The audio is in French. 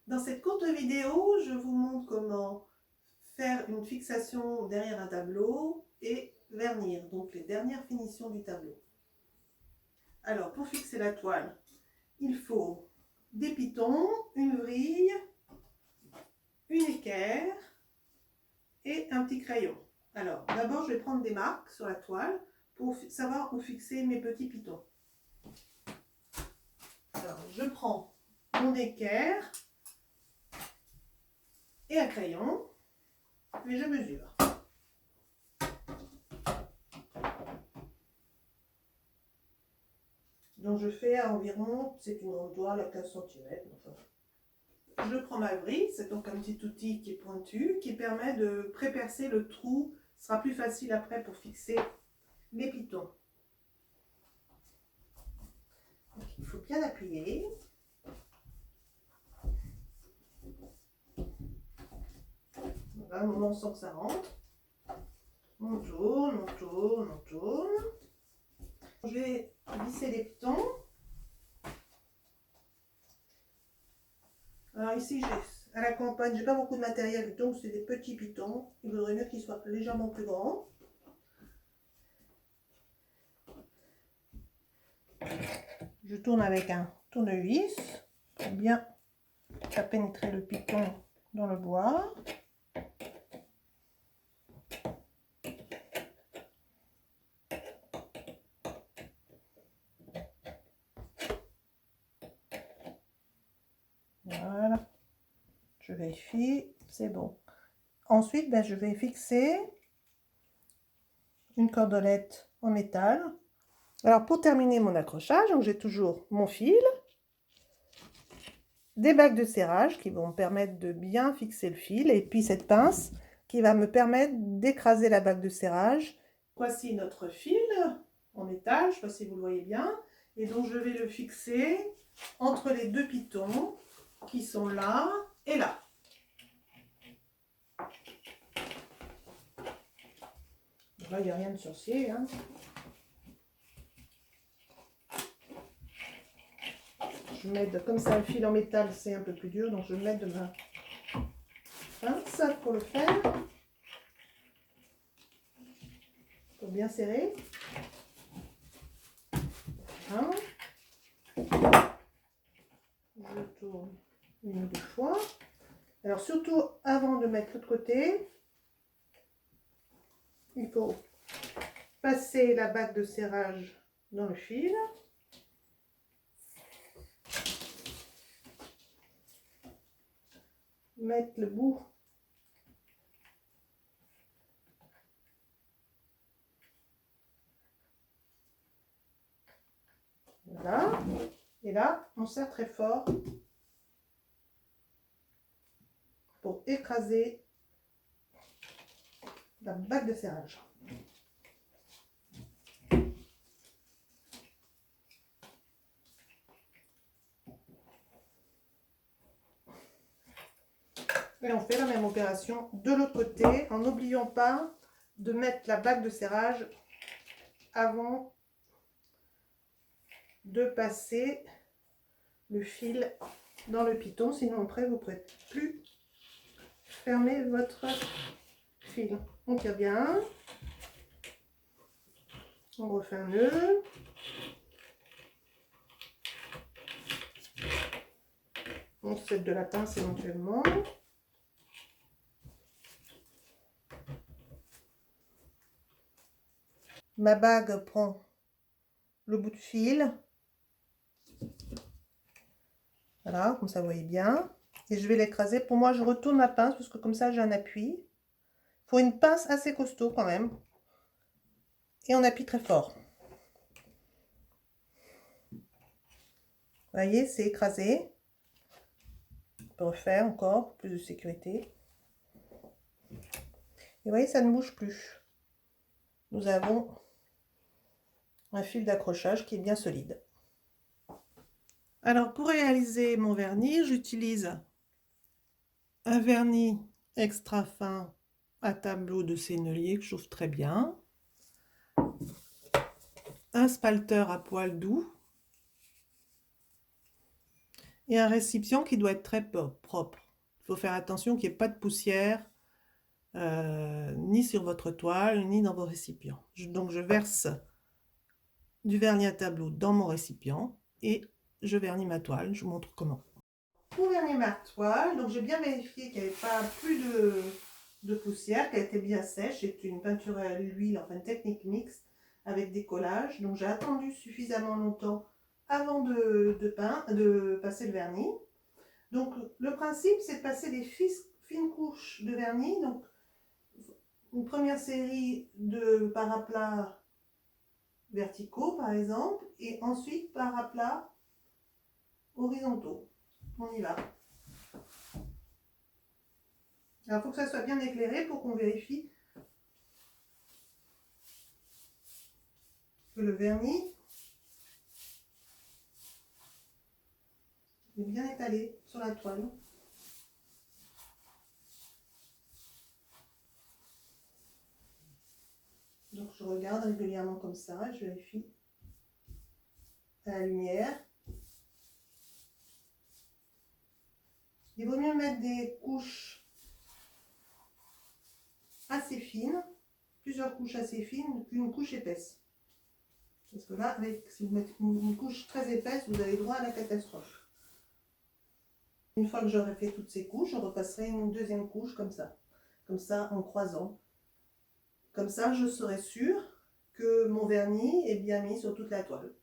Dans cette courte vidéo, je vous montre comment faire une fixation derrière un tableau et vernir, donc les dernières finitions du tableau. Alors, pour fixer la toile, il faut des pitons, une vrille, une équerre et un petit crayon. Alors, d'abord, je vais prendre des marques sur la toile pour savoir où fixer mes petits pitons. Alors, je prends mon équerre et un crayon et je mesure. Donc je fais à environ, c'est une grande toile à 15 cm. Enfin. Je prends ma vrille, c'est donc un petit outil qui est pointu, qui permet de pré-percer le trou. Ce sera plus facile après pour fixer les pitons. Donc, il faut bien appuyer. Là, un moment, on sent que ça rentre. On tourne, on tourne, on tourne. Je vais visser les pitons. Alors ici, à la campagne, j'ai pas beaucoup de matériel, donc c'est des petits pitons. Il vaudrait mieux qu'ils soient légèrement plus grands. Je tourne avec un tournevis pour bien faire pénétrer le piton dans le bois. Voilà, je vérifie, c'est bon. Ensuite, je vais fixer une cordelette en métal. Alors pour terminer mon accrochage, j'ai toujours mon fil, des bagues de serrage qui vont me permettre de bien fixer le fil, et puis cette pince qui va me permettre d'écraser la bague de serrage. Voici notre fil en métal, je ne sais pas si vous le voyez bien, et donc je vais le fixer entre les deux pitons qui sont là et là. Là, il n'y a rien de sorcier, hein. Je m'aide, comme ça, le fil en métal, c'est un peu plus dur, donc je m'aide de ma pince pour le faire. Pour bien serrer. Voilà. Je tourne une ou deux fois. Alors, surtout, avant de mettre l'autre côté, il faut passer la bague de serrage dans le fil. Mettre le bout voilà, et là on serre très fort pour écraser la bague de serrage. Et on fait la même opération de l'autre côté en n'oubliant pas de mettre la bague de serrage avant de passer le fil dans le piton, sinon après vous ne pourrez plus fermer votre fil. On tire bien, on refait un nœud, on se set de la pince éventuellement. Ma bague prend le bout de fil, voilà, comme ça vous voyez bien, et je vais l'écraser. Pour moi, je retourne ma pince parce que comme ça j'ai un appui. Il faut une pince assez costaud quand même, et on appuie très fort. Vous voyez, c'est écrasé. On peut refaire encore pour plus de sécurité. Et vous voyez, ça ne bouge plus. Nous avons un fil d'accrochage qui est bien solide. Alors pour réaliser mon vernis, j'utilise un vernis extra fin à tableau de Sennelier que je trouve très bien, un spalter à poil doux et un récipient qui doit être très propre. Il faut faire attention qu'il n'y ait pas de poussière, ni sur votre toile, ni dans vos récipients. Donc je verse du vernis à tableau dans mon récipient et je vernis ma toile. Je vous montre comment. Pour vernir ma toile, donc j'ai bien vérifié qu'il n'y avait pas plus de poussière, qu'elle était bien sèche. C'est une peinture à l'huile, enfin une technique mixte avec décollage. Donc j'ai attendu suffisamment longtemps avant de passer le vernis. Donc le principe, c'est de passer des fines couches de vernis. Donc une première série de paraplats verticaux par exemple, et ensuite paraplats horizontaux. On y va. Alors il faut que ça soit bien éclairé pour qu'on vérifie que le vernis est bien étalé sur la toile. Donc je regarde régulièrement comme ça, je vérifie à la lumière. Il vaut mieux mettre des couches assez fines, plusieurs couches assez fines qu'une couche épaisse. Parce que là, si vous mettez une couche très épaisse, vous avez droit à la catastrophe. Une fois que j'aurai fait toutes ces couches, je repasserai une deuxième couche comme ça en croisant. Comme ça, je serai sûre que mon vernis est bien mis sur toute la toile.